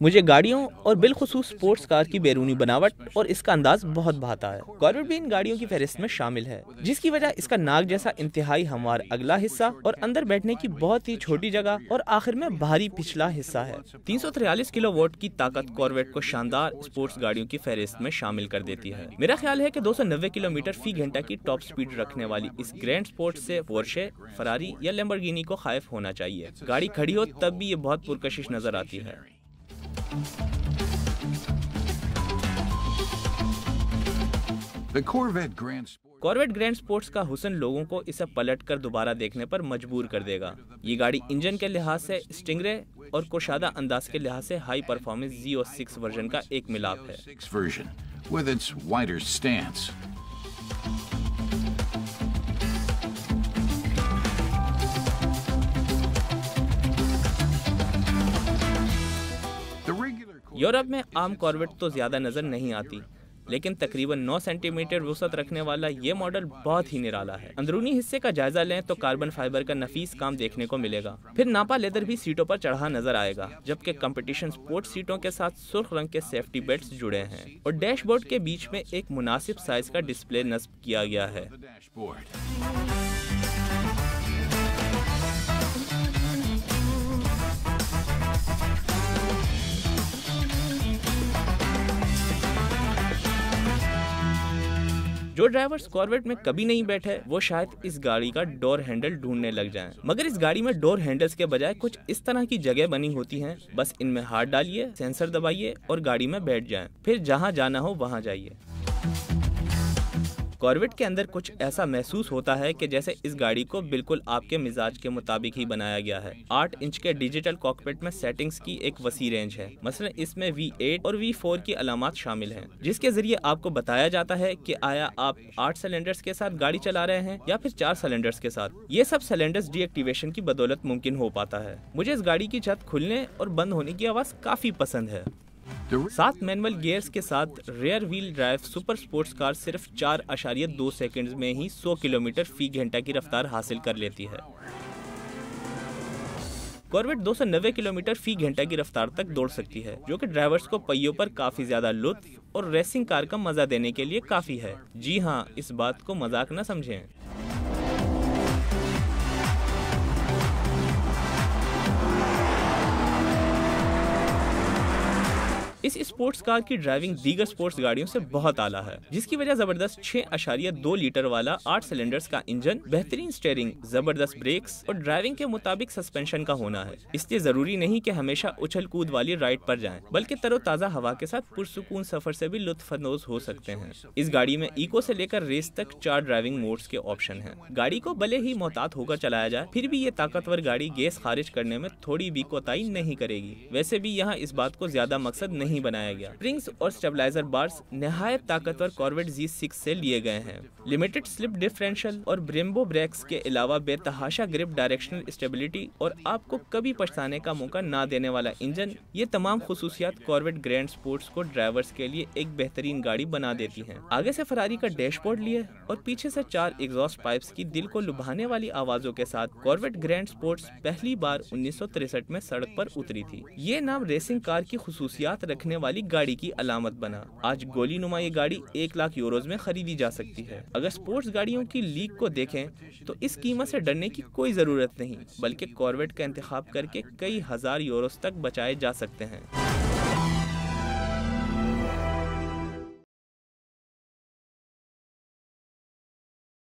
मुझे गाड़ियों और बिलखुसूस स्पोर्ट्स कार की बैरूनी बनावट और इसका अंदाज बहुत भाता है। कॉर्वेट भी इन गाड़ियों की फहरिस्त में शामिल है, जिसकी वजह इसका नाक जैसा इंतहाई हमवार अगला हिस्सा और अंदर बैठने की बहुत ही छोटी जगह और आखिर में भारी पिछला हिस्सा है। 343 किलोवाट की ताकत कॉर्वेट को शानदार स्पोर्ट्स गाड़ियों की फहरिस्त में शामिल कर देती है। मेरा ख्याल है कि 290 किलोमीटर फी घंटा की टॉप स्पीड रखने वाली इस ग्रैंड स्पोर्ट से पोर्शे, फरारी या लैम्बोर्गिनी को खौफ होना चाहिए। गाड़ी खड़ी हो तब भी ये बहुत पुरकशिश नजर आती है। कॉर्वेट ग्रैंड स्पोर्ट्स का हुस्न लोगों को इसे पलटकर दोबारा देखने पर मजबूर कर देगा। ये गाड़ी इंजन के लिहाज से स्टिंगरे और कुशादा अंदाज के लिहाज से हाई परफॉर्मेंस Z06 वर्जन का एक मिलाप है। यूरोप में आम कॉर्वेट तो ज्यादा नजर नहीं आती, लेकिन तकरीबन 9 सेंटीमीटर वसअत रखने वाला ये मॉडल बहुत ही निराला है। अंदरूनी हिस्से का जायजा लें तो कार्बन फाइबर का नफीस काम देखने को मिलेगा। फिर नापा लेदर भी सीटों पर चढ़ा नजर आएगा, जबकि कंपटीशन स्पोर्ट सीटों के साथ सुर्ख रंग के सेफ्टी बेल्ट्स जुड़े हैं और डैशबोर्ड के बीच में एक मुनासिब साइज का डिस्प्ले नस्ब किया गया है। जो ड्राइवर्स कॉर्वेट में कभी नहीं बैठे वो शायद इस गाड़ी का डोर हैंडल ढूंढने लग जाएं। मगर इस गाड़ी में डोर हैंडल्स के बजाय कुछ इस तरह की जगह बनी होती हैं। बस इनमें हाथ डालिए, सेंसर दबाइए और गाड़ी में बैठ जाएं। फिर जहां जाना हो वहां जाइए। कॉर्वेट के अंदर कुछ ऐसा महसूस होता है कि जैसे इस गाड़ी को बिल्कुल आपके मिजाज के मुताबिक ही बनाया गया है। 8 इंच के डिजिटल कॉकपिट में सेटिंग्स की एक वसी रेंज है। मसलन इसमें V8 और V4 की अलामात शामिल हैं, जिसके जरिए आपको बताया जाता है कि आया आप 8 सिलेंडर्स के साथ गाड़ी चला रहे हैं या फिर 4 सिलेंडर्स के साथ। ये सब सिलेंडर्स डीएक्टिवेशन की बदौलत मुमकिन हो पाता है। मुझे इस गाड़ी की छत खुलने और बंद होने की आवाज काफी पसंद है। 7 मैनुअल गियर्स के साथ rear wheel drive super sports car सिर्फ 4.2 सेकंड्स में ही 100 किलोमीटर फी घंटा की रफ्तार हासिल कर लेती है। कॉर्वेट 290 किलोमीटर फी घंटा की रफ्तार तक दौड़ सकती है, जो कि ड्राइवर्स को पहियों पर काफी ज्यादा लुत्फ और रेसिंग कार का मजा देने के लिए काफी है। जी हाँ, इस बात को मजाक न समझें। इस स्पोर्ट्स कार की ड्राइविंग दीगर स्पोर्ट्स गाड़ियों से बहुत आला है, जिसकी वजह जबरदस्त 6.2 लीटर वाला 8 सिलेंडर्स का इंजन, बेहतरीन स्टीयरिंग, जबरदस्त ब्रेक्स और ड्राइविंग के मुताबिक सस्पेंशन का होना है। इसलिए जरूरी नहीं कि हमेशा उछल कूद वाली राइड पर जाएं, बल्कि तरोताजा हवा के साथ पुरसुकून सफर से भी लुत्फानंदोज हो सकते हैं। इस गाड़ी में इको से लेकर रेस तक 4 ड्राइविंग मोड्स के ऑप्शन हैं। गाड़ी को भले ही मोहतात होकर चलाया जाए, फिर भी ये ताकतवर गाड़ी गैस खारिज करने में थोड़ी भी कोताही नहीं करेगी। वैसे भी यहाँ इस बात को ज्यादा मकसद नहीं बनाया गया। स्प्रिंग्स और स्टेबलाइजर बार्स निहायत ताकतवर कॉर्वेट Z6 से लिए गए हैं। लिमिटेड स्लिप डिफरेंशियल और ब्रेम्बो ब्रेक्स के अलावा बेतहाशा ग्रिप, डायरेक्शनल स्टेबिलिटी और आपको कभी पछताने का मौका ना देने वाला इंजन, ये तमाम खुसूसियात कॉर्वेट ग्रैंड स्पोर्ट्स को ड्राइवर्स के लिए एक बेहतरीन गाड़ी बना देती हैं। आगे से फरारी का डैशबोर्ड लिए और पीछे से 4 एग्जॉस्ट पाइप्स की दिल को लुभाने वाली आवाजों के साथ कॉर्वेट ग्रैंड स्पोर्ट्स पहली बार 1963 में सड़क पर उतरी थी। ये नाम रेसिंग कार की खुसूसियात रखने वाली गाड़ी की अलामत बना। आज गोली नुमा ये गाड़ी 1 लाख यूरोज में खरीदी जा सकती है। अगर स्पोर्ट्स गाड़ियों की लीग को देखें तो इस कीमत से डरने की कोई जरूरत नहीं, बल्कि कॉर्वेट का इंतखाब करके कई हजार यूरोज तक बचाए जा सकते हैं।